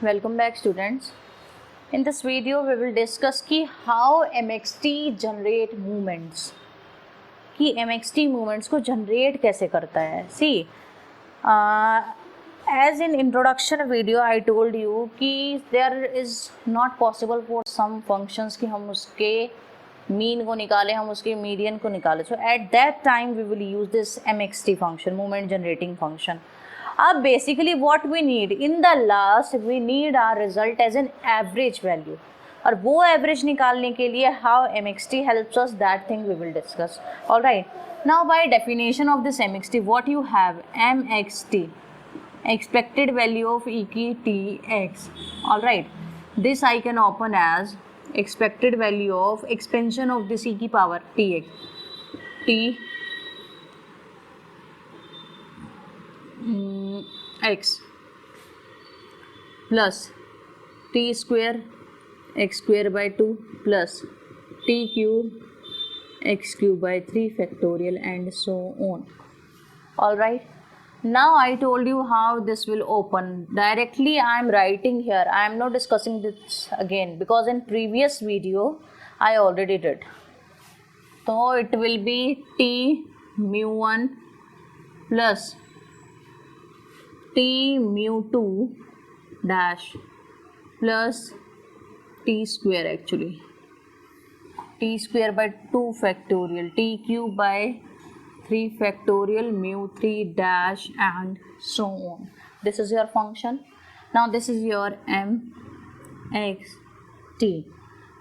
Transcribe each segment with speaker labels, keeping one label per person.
Speaker 1: Welcome back students. In this video we will discuss कि how MXT generate movements, कि MXT movements को generate कैसे करता है. See, as in introduction video I told you कि there is not possible for some functions कि हम उसके mean को निकालें, हम उसके median को निकालें. So at that time we will use this MXT function, movement generating function. अब basically what we need in the last we need are result as an average value, और वो एवरेज निकालने के लिए how MXT helps us that thing we will discuss. Alright, now by definition of this MXT what you have MXT expected value of e की tx. Alright, this I can open as expected value of expansion of this e की power tx t x plus t square x square by 2 plus t cube x cube by 3 factorial and so on. All right, now I told you how this will open. Directly I am writing here, I am not discussing this again because in previous video I already did. So it will be t mu1 plus t mu 2 dash plus t square, actually t square by 2 factorial t cube by 3 factorial mu 3 dash and so on. This is your function. Now this is your MXT.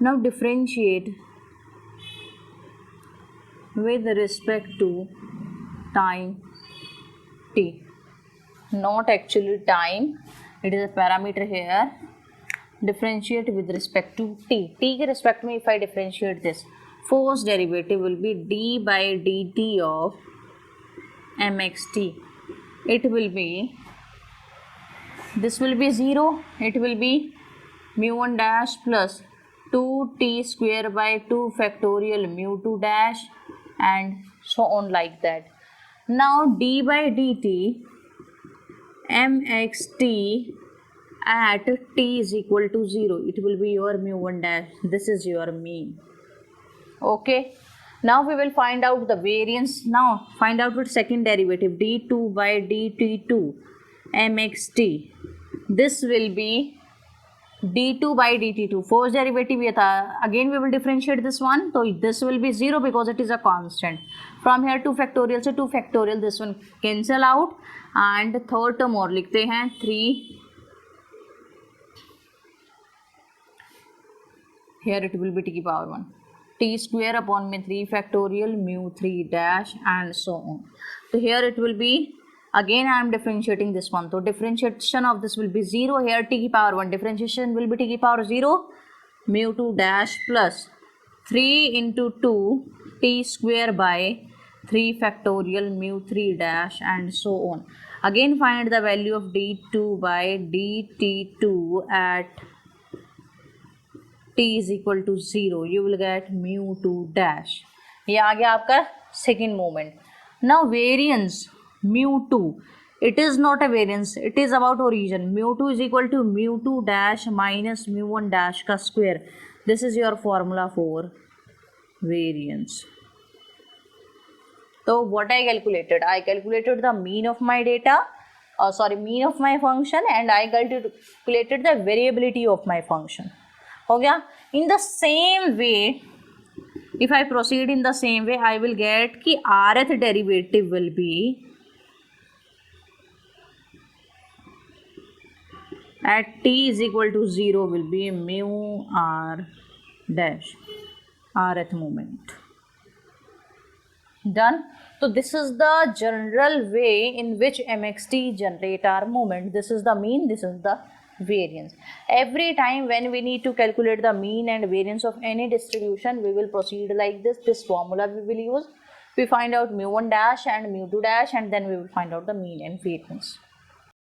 Speaker 1: Now differentiate with respect to time t. Not actually time, it is a parameter here. Differentiate with respect to t. T के respect में if I differentiate this, force derivative will be d by dt of MXT. It will be, this will be 0, it will be mu1 dash plus 2t square by 2 factorial mu 2 dash and so on like that. Now d by dt MXT at t is equal to 0, it will be your mu1 dash. This is your mean. Okay, now we will find out the variance. Now find out with second derivative d2 by dt2 MXT. This will be d2 by dt2. First derivative ये था, again we will differentiate this one, so this will be 0 because it is a constant. From here 2 factorial से 2 factorial, this one cancel out and third term और लिखते हैं 3, here it will be t की power 1 t square upon में 3 factorial mu 3 dash and so on. So here it will be, again I am differentiating this one, so differentiation of this will be 0, here t की power 1, differentiation will be t की power 0 mu 2 dash plus 3 into 2 t square by 3 factorial mu 3 dash and so on. Again find the value of d2 by dt2 at t is equal to 0, you will get mu 2 dash. ये आ गया आपका second moment. Now variance mu 2, it is not a variance, it is about origin. Mu 2 is equal to mu 2 dash minus mu 1 dash का square. This is your formula for variance. So what I calculated? I calculated the mean of my data, mean of my function, and I calculated the variability of my function. हो गया. In the same way, if I proceed in the same way, I will get कि rth derivative will be at t is equal to 0 will be mu r dash, rth moment. Done. So this is the general way in which MXT generate our moment. This is the mean, this is the variance. Every time when we need to calculate the mean and variance of any distribution, we will proceed like this. This formula we will use. We find out mu1 dash and mu2 dash, and then we will find out the mean and variance.